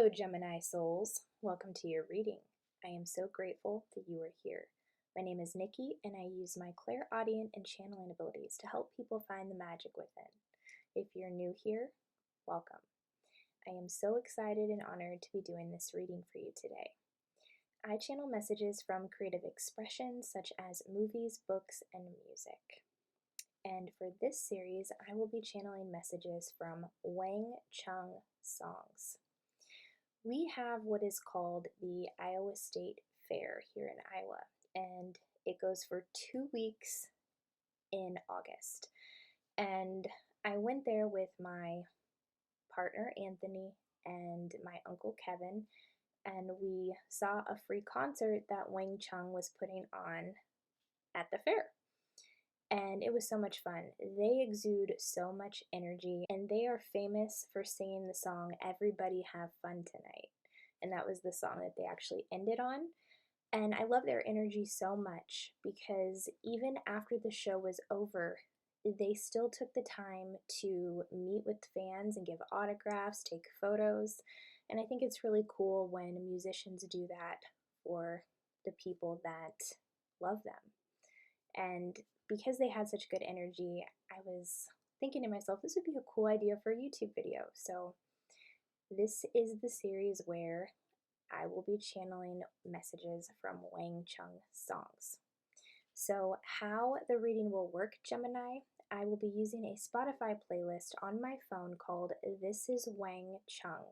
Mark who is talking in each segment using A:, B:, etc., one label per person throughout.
A: Hello, Gemini Souls. Welcome to your reading. I am so grateful that you are here. My name is Nikki, and I use my clairaudient and channeling abilities to help people find the magic within. If you're new here, welcome. I am so excited and honored to be doing this reading for you today. I channel messages from creative expressions such as movies, books, and music. And for this series, I will be channeling messages from Wang Chung songs. We have what is called the Iowa State Fair here in Iowa, and it goes for 2 weeks in August. And I went there with my partner Anthony and my uncle Kevin, and we saw a free concert that Wang Chung was putting on at the fair. And it was so much fun. They exude so much energy, and they are famous for singing the song Everybody Have Fun Tonight. And that was the song that they actually ended on. And I love their energy so much because even after the show was over, they still took the time to meet with fans and give autographs, take photos. And I think it's really cool when musicians do that for the people that love them. And because they had such good energy, I was thinking to myself, this would be a cool idea for a YouTube video. So this is the series where I will be channeling messages from Wang Chung songs. So how the reading will work, Gemini, I will be using a Spotify playlist on my phone called This is Wang Chung.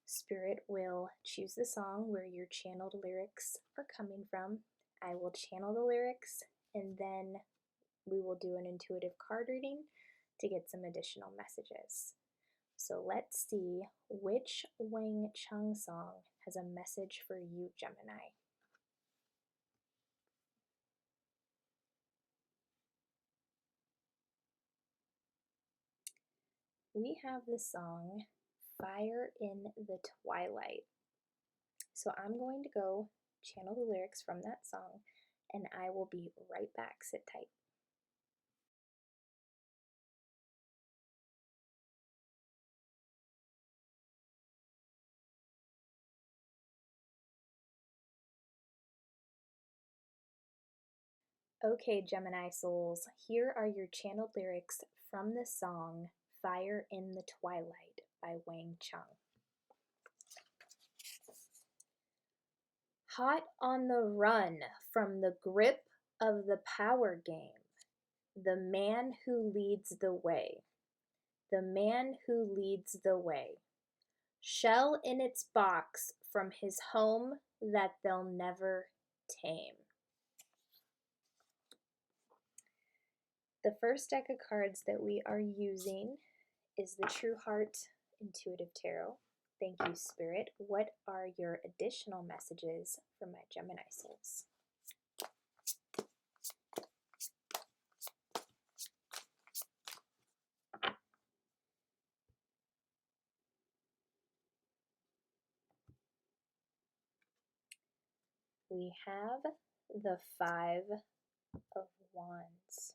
A: Spirit will choose the song where your channeled lyrics are coming from. I will channel the lyrics, and then we will do an intuitive card reading to get some additional messages. So let's see which Wang Chung song has a message for you, Gemini. We have the song Fire in the Twilight. So I'm going to go channel the lyrics from that song, and I will be right back. Sit tight. Okay, Gemini Souls, here are your channeled lyrics from the song Fire in the Twilight by Wang Chung. Hot on the run from the grip of the power game, the man who leads the way, the man who leads the way. Shell in its box from his home that they'll never tame. The first deck of cards that we are using is the True Heart Intuitive Tarot. Thank you, Spirit. What are your additional messages for my Gemini Souls? We have the Five of Wands.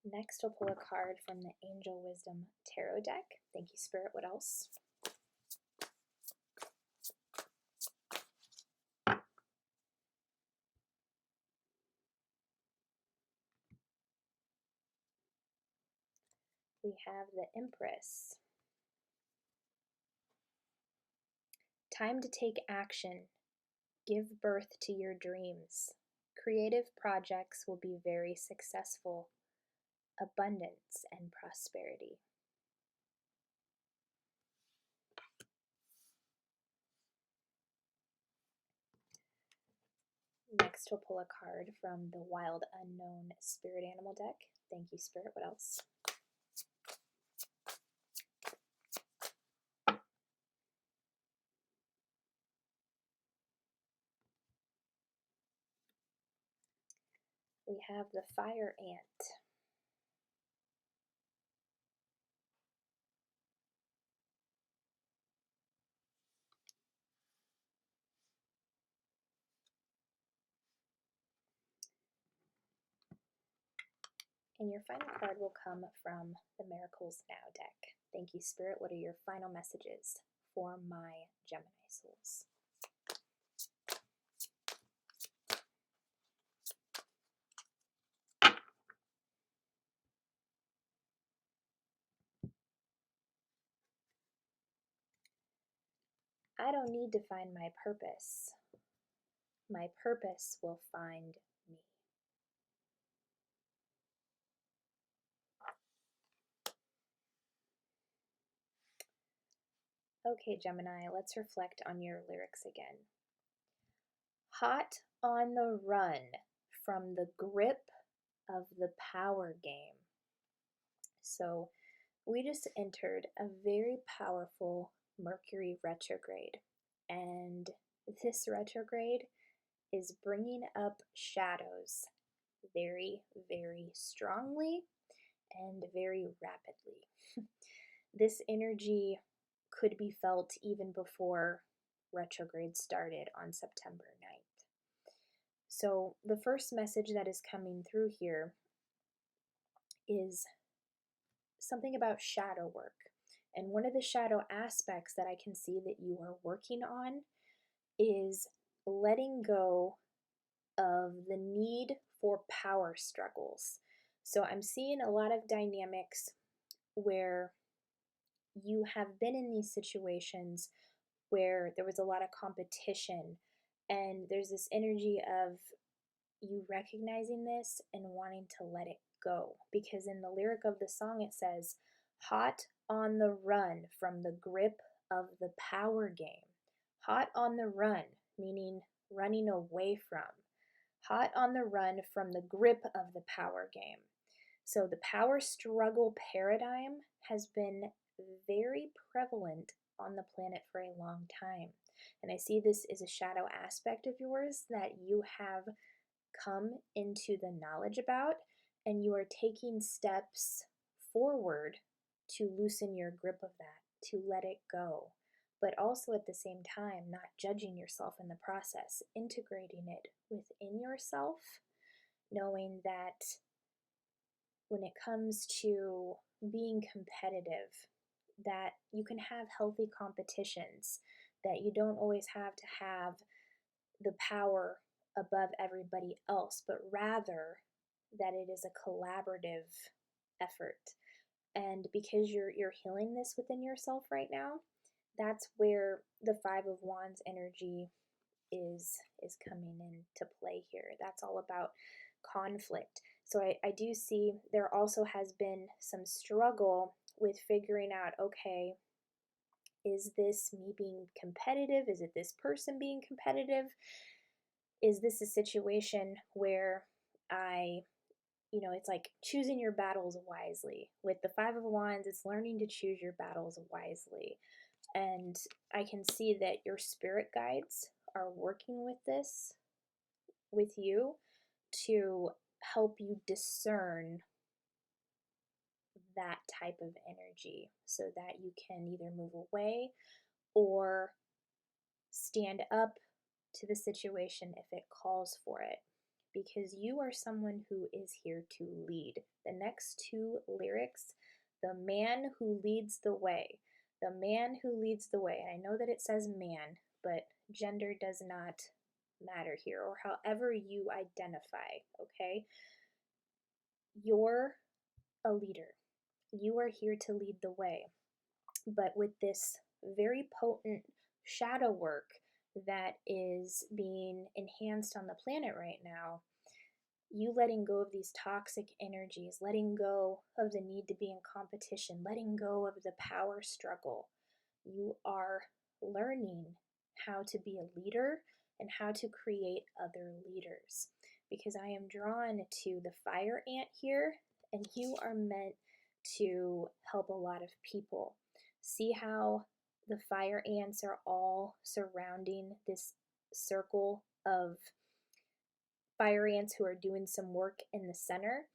A: Next, we'll pull a card from the Angel Wisdom Tarot deck. Thank you, Spirit. What else? We have the Empress. Time to take action. Give birth to your dreams. Creative projects will be very successful. Abundance and prosperity. Next, we'll pull a card from the Wild Unknown Spirit Animal deck. Thank you, Spirit. What else? We have the Fire Ant. And your final card will come from the Miracles Now deck. Thank you, Spirit. What are your final messages for my Gemini souls? I don't need to find my purpose. My purpose will find me. Okay, Gemini, let's reflect on your lyrics again. Hot on the run from the grip of the power game. So we just entered a very powerful Mercury retrograde, and this retrograde is bringing up shadows very, very strongly and very rapidly. This energy could be felt even before retrograde started on September 9th. So the first message that is coming through here is something about shadow work. And one of the shadow aspects that I can see that you are working on is letting go of the need for power struggles. So I'm seeing a lot of dynamics where you have been in these situations where there was a lot of competition, and there's this energy of you recognizing this and wanting to let it go. Because in the lyric of the song it says, hot on the run from the grip of the power game. Hot on the run, meaning running away from. Hot on the run from the grip of the power game. So the power struggle paradigm has been very prevalent on the planet for a long time. And I see this as a shadow aspect of yours that you have come into the knowledge about, and you are taking steps forward to loosen your grip of that, to let it go, but also at the same time not judging yourself in the process, integrating it within yourself, knowing that when it comes to being competitive, that you can have healthy competitions, that you don't always have to have the power above everybody else, but rather that it is a collaborative effort. And because you're healing this within yourself right now, that's where the Five of Wands energy is coming into play here. That's all about conflict. So I do see there also has been some struggle with figuring out, okay, is this me being competitive? Is it this person being competitive? Is this a situation where it's like choosing your battles wisely? With the Five of Wands, it's learning to choose your battles wisely. And I can see that your spirit guides are working with this with you to help you discern that type of energy so that you can either move away or stand up to the situation if it calls for it, because you are someone who is here to lead. The next two lyrics, the man who leads the way, the man who leads the way. And I know that it says man, but gender does not matter here, or however you identify, okay? You're a leader. You are here to lead the way. But with this very potent shadow work that is being enhanced on the planet right now, you letting go of these toxic energies, letting go of the need to be in competition, letting go of the power struggle, you are learning how to be a leader and how to create other leaders. Because I am drawn to the fire ant here, and you are meant to help a lot of people. See how the fire ants are all surrounding this circle of fire ants who are doing some work in the center?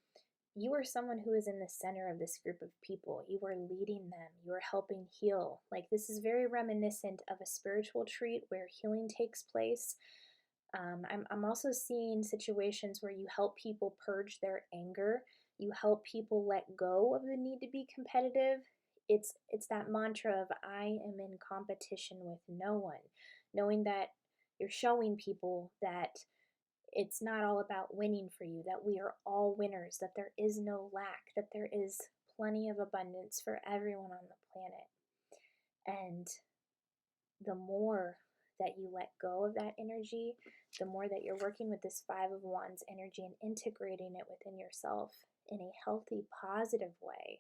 A: You are someone who is in the center of this group of people. You are leading them. You are helping heal. Like, this is very reminiscent of a spiritual retreat where healing takes place. I'm also seeing situations where you help people purge their anger You help people let go of the need to be competitive. It's that mantra of I am in competition with no one, knowing that you're showing people that it's not all about winning for you, that we are all winners, that there is no lack, that there is plenty of abundance for everyone on the planet. And the more that you let go of that energy, the more that you're working with this Five of Wands energy and integrating it within yourself in a healthy, positive way,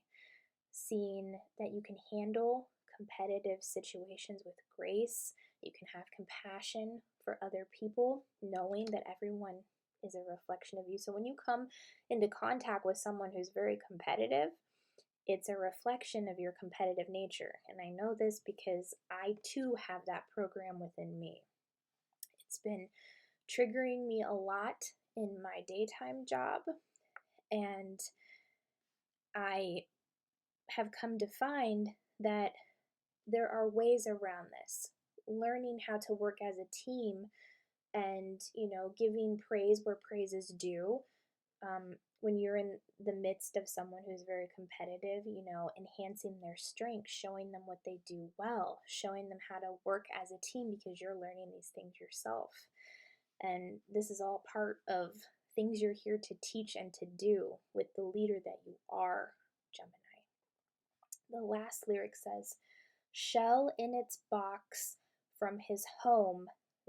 A: seeing that you can handle competitive situations with grace, you can have compassion for other people, knowing that everyone is a reflection of you. So when you come into contact with someone who's very competitive, it's a reflection of your competitive nature. And I know this because I too have that program within me. It's been triggering me a lot in my daytime job, and I have come to find that there are ways around this. Learning how to work as a team and, giving praise where praise is due. When you're in the midst of someone who's very competitive, enhancing their strengths, showing them what they do well, showing them how to work as a team because you're learning these things yourself. And this is all part of things you're here to teach and to do with the leader that you are, Gemini. The last lyric says, shell in its box from his home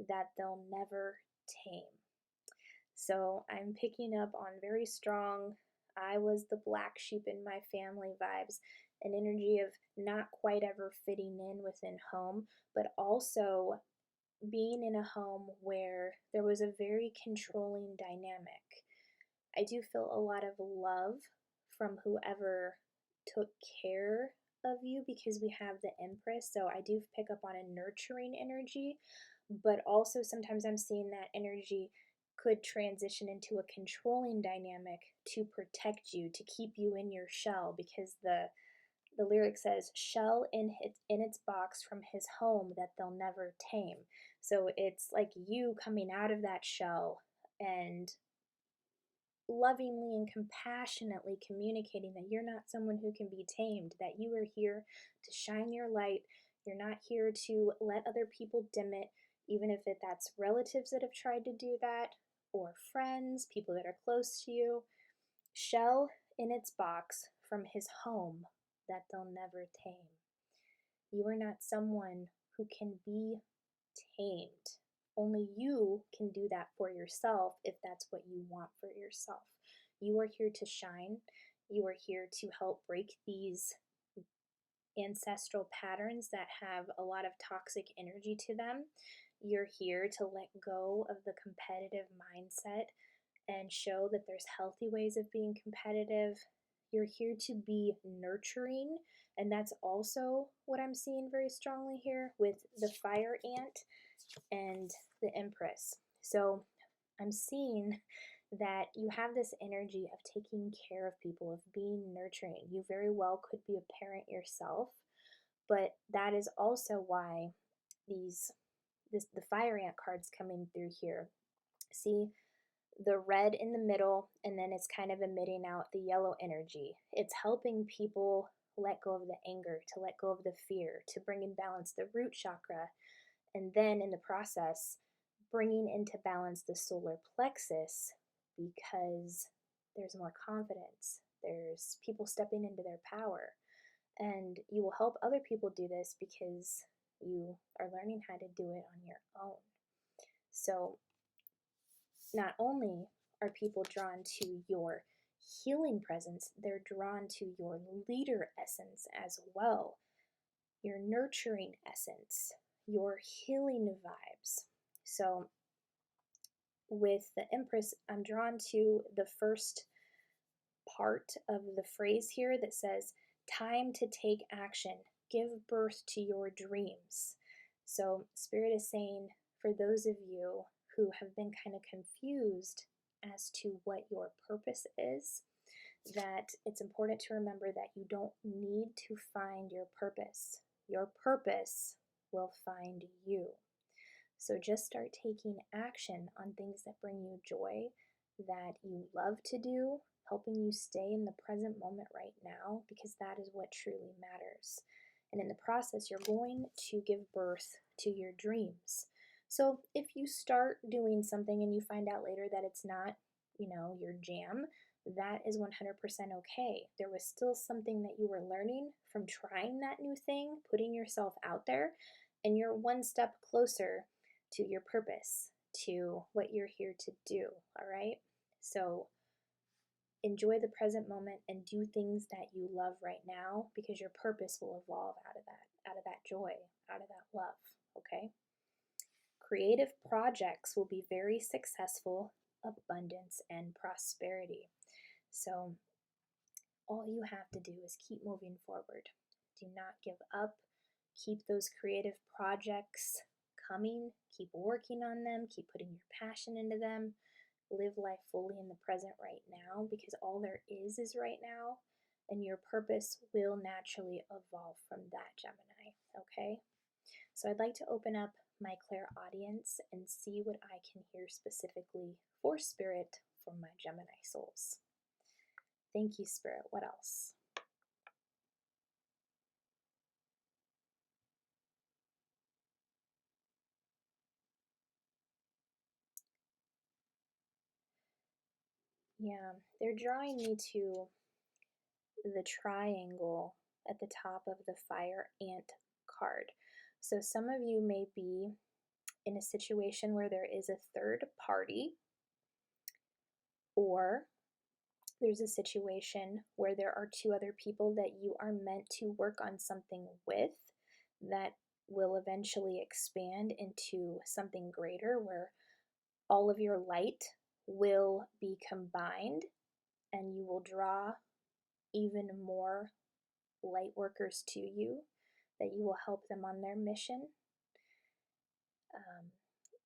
A: that they'll never tame. So I'm picking up on very strong, I was the black sheep in my family vibes, an energy of not quite ever fitting in within home, but also being in a home where there was a very controlling dynamic. I do feel a lot of love from whoever took care of you because we have the Empress, so I do pick up on a nurturing energy, but also sometimes I'm seeing that energy could transition into a controlling dynamic to protect you, to keep you in your shell, because the lyric says, shell in its box from his home that they'll never tame. So it's like you coming out of that shell and lovingly and compassionately communicating that you're not someone who can be tamed, that you are here to shine your light. You're not here to let other people dim it, even if that's relatives that have tried to do that, or friends, people that are close to you. Shell in its box from his home that they'll never tame. You are not someone who can be tamed. Only you can do that for yourself if that's what you want for yourself. You are here to shine. You are here to help break these ancestral patterns that have a lot of toxic energy to them. You're here to let go of the competitive mindset and show that there's healthy ways of being competitive. You're here to be nurturing, and that's also what I'm seeing very strongly here with the fire ant and the Empress. So I'm seeing that you have this energy of taking care of people, of being nurturing. You very well could be a parent yourself, but that is also why the fire ant cards coming through here. See the red in the middle, and then it's kind of emitting out the yellow energy. It's helping people let go of the anger, to let go of the fear, to bring in balance the root chakra, and then in the process, bringing into balance the solar plexus, because there's more confidence. There's people stepping into their power. And you will help other people do this because you are learning how to do it on your own. So not only are people drawn to your healing presence, they're drawn to your leader essence as well, your nurturing essence, your healing vibes. So with the Empress, I'm drawn to the first part of the phrase here that says, time to take action, give birth to your dreams. So Spirit is saying, for those of you who have been kind of confused as to what your purpose is, that it's important to remember that you don't need to find your purpose. Your purpose will find you. So just start taking action on things that bring you joy, that you love to do, helping you stay in the present moment right now, because that is what truly matters. And in the process, you're going to give birth to your dreams. So if you start doing something and you find out later that it's not, your jam, that is 100% okay. There was still something that you were learning from trying that new thing, putting yourself out there, and you're one step closer to your purpose, to what you're here to do, all right? So enjoy the present moment and do things that you love right now, because your purpose will evolve out of that joy, out of that love, okay? Creative projects will be very successful, abundance and prosperity. So all you have to do is keep moving forward. Do not give up. Keep those creative projects coming. Keep working on them. Keep putting your passion into them. Live life fully in the present right now, because all there is right now, and your purpose will naturally evolve from that, Gemini, okay? So I'd like to open up my clairaudience and see what I can hear specifically for Spirit for my Gemini souls. Thank you, Spirit. What else? Yeah, they're drawing me to the triangle at the top of the Fire Ant card. So some of you may be in a situation where there is a third party, or there's a situation where there are two other people that you are meant to work on something with that will eventually expand into something greater, where all of your light will be combined and you will draw even more light workers to you, that you will help them on their mission.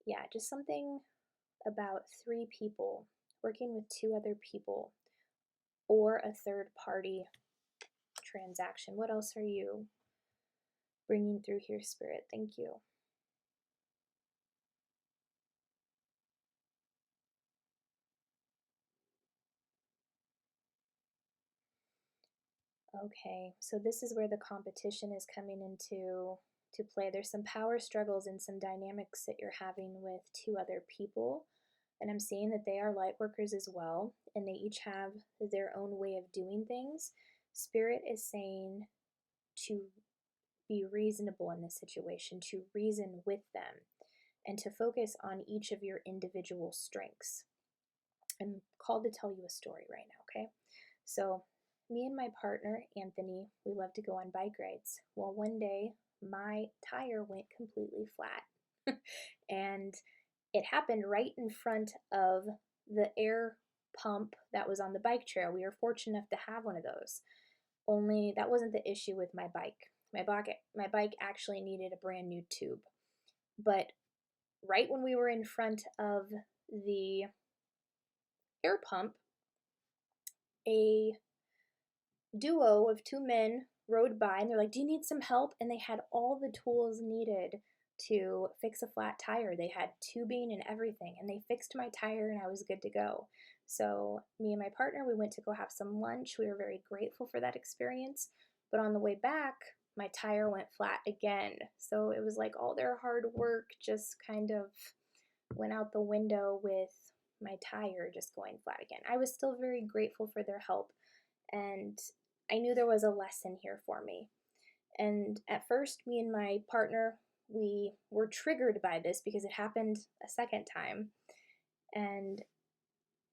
A: Yeah, just something about 3 people working with 2 other people, or a third party transaction. What else are you bringing through here, Spirit? Thank you. Okay, so this is where the competition is coming into play. There's some power struggles and some dynamics that you're having with 2 other people. And I'm seeing that they are light workers as well, and they each have their own way of doing things. Spirit is saying to be reasonable in this situation, to reason with them, and to focus on each of your individual strengths. I'm called to tell you a story right now, okay? So, me and my partner, Anthony, we love to go on bike rides. Well, one day, my tire went completely flat. And it happened right in front of the air pump that was on the bike trail. We were fortunate enough to have one of those. Only that wasn't the issue with my bike. My bike actually needed a brand new tube. But right when we were in front of the air pump, a duo of 2 men rode by and they're like, "Do you need some help?" And they had all the tools needed to fix a flat tire. They had tubing and everything, and they fixed my tire and I was good to go. So me and my partner, we went to go have some lunch. We were very grateful for that experience. But on the way back, my tire went flat again. So it was like all their hard work just kind of went out the window with my tire just going flat again. I was still very grateful for their help, and I knew there was a lesson here for me. And at first, me and my partner, we were triggered by this because it happened a second time. And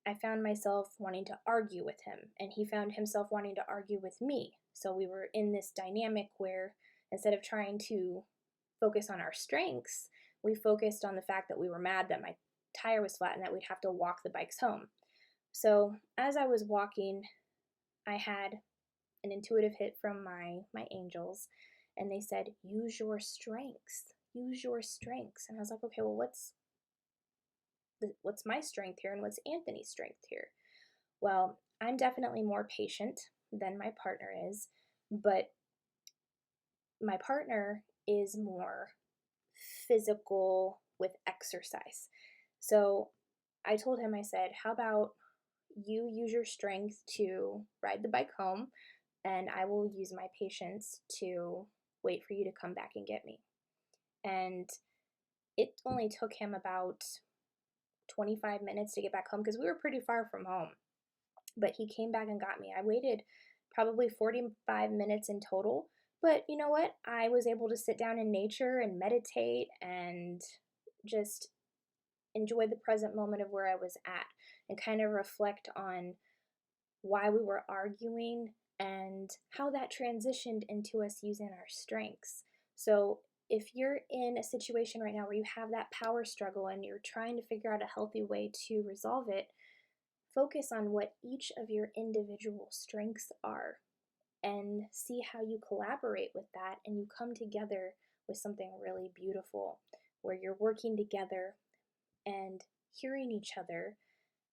A: I found myself wanting to argue with him, and he found himself wanting to argue with me. So we were in this dynamic where instead of trying to focus on our strengths, we focused on the fact that we were mad that my tire was flat and that we'd have to walk the bikes home. So as I was walking, I had an intuitive hit from my angels, and they said, use your strengths, use your strengths. And I was like, okay, well, what's my strength here and what's Anthony's strength here? Well, I'm definitely more patient than my partner is, but my partner is more physical with exercise. So I told him, I said, how about you use your strength to ride the bike home, and I will use my patience to wait for you to come back and get me. And it only took him about 25 minutes to get back home because we were pretty far from home. But he came back and got me. I waited probably 45 minutes in total. But you know what? I was able to sit down in nature and meditate and just enjoy the present moment of where I was at and kind of reflect on why we were arguing and how that transitioned into us using our strengths. So if you're in a situation right now where you have that power struggle and you're trying to figure out a healthy way to resolve it, focus on what each of your individual strengths are and see how you collaborate with that, and you come together with something really beautiful where you're working together and hearing each other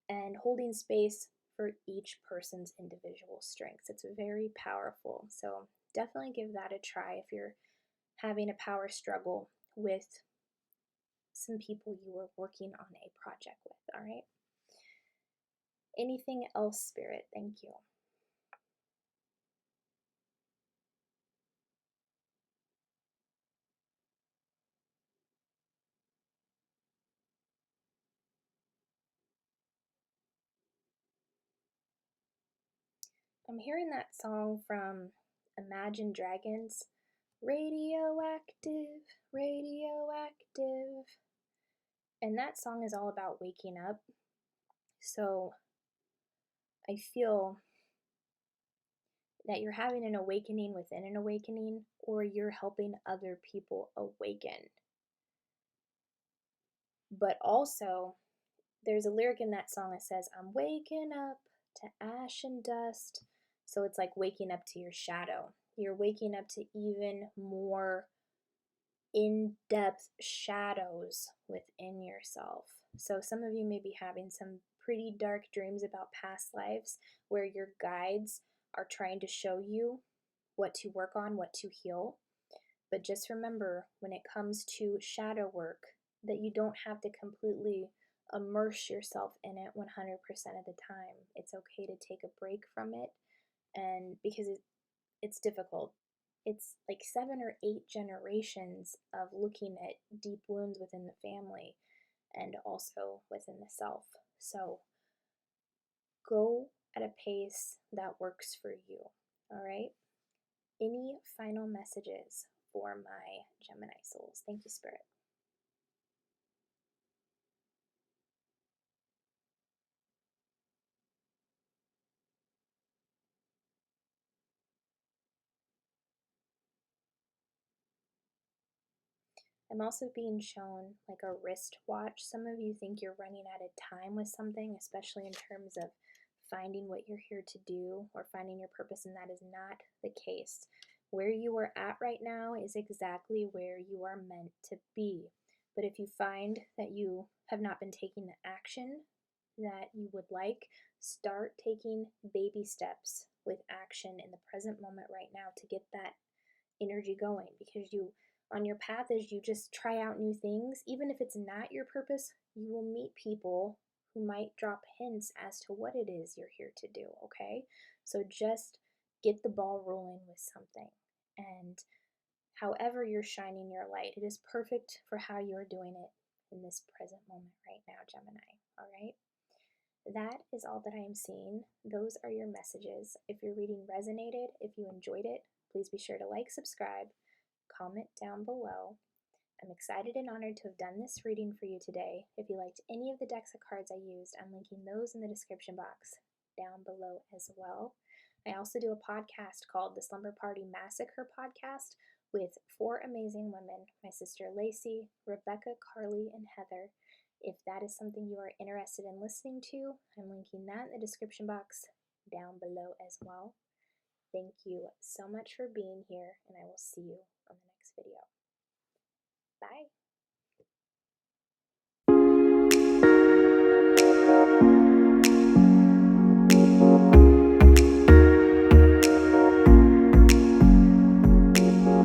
A: and holding space for each person's individual strengths. It's very powerful. So definitely give that a try if you're having a power struggle with some people you are working on a project with. All right. Anything else, Spirit? Thank you. I'm hearing that song from Imagine Dragons, radioactive, radioactive. And that song is all about waking up. So I feel that you're having an awakening within an awakening, or you're helping other people awaken. But also, there's a lyric in that song that says, I'm waking up to ash and dust. So it's like waking up to your shadow. You're waking up to even more in-depth shadows within yourself. So some of you may be having some pretty dark dreams about past lives where your guides are trying to show you what to work on, what to heal. But just remember, when it comes to shadow work, that you don't have to completely immerse yourself in it 100% of the time. It's okay to take a break from it, and because it's difficult. It's like 7 or 8 generations of looking at deep wounds within the family and also within the self. So go at a pace that works for you. All right? Any final messages for my Gemini souls? Thank you, Spirit. I'm also being shown like a wristwatch. Some of you think you're running out of time with something, especially in terms of finding what you're here to do or finding your purpose, and that is not the case. Where you are at right now is exactly where you are meant to be. But if you find that you have not been taking the action that you would like, start taking baby steps with action in the present moment right now to get that energy going, because you on your path, as you just try out new things, even if it's not your purpose, you will meet people who might drop hints as to what it is you're here to do. Okay, so just get the ball rolling with something, and however you're shining your light, it is perfect for how you're doing it in this present moment right now, Gemini. All right, that is all that I am seeing. Those are your messages. If your reading resonated, if you enjoyed it, please be sure to like, subscribe, comment down below. I'm excited and honored to have done this reading for you today. If you liked any of the decks of cards I used, I'm linking those in the description box down below as well. I also do a podcast called the Slumber Party Massacre Podcast with 4 amazing women, my sister Lacey, Rebecca, Carly, and Heather. If that is something you are interested in listening to, I'm linking that in the description box down below as well. Thank you so much for being here, and I will see you on the next video.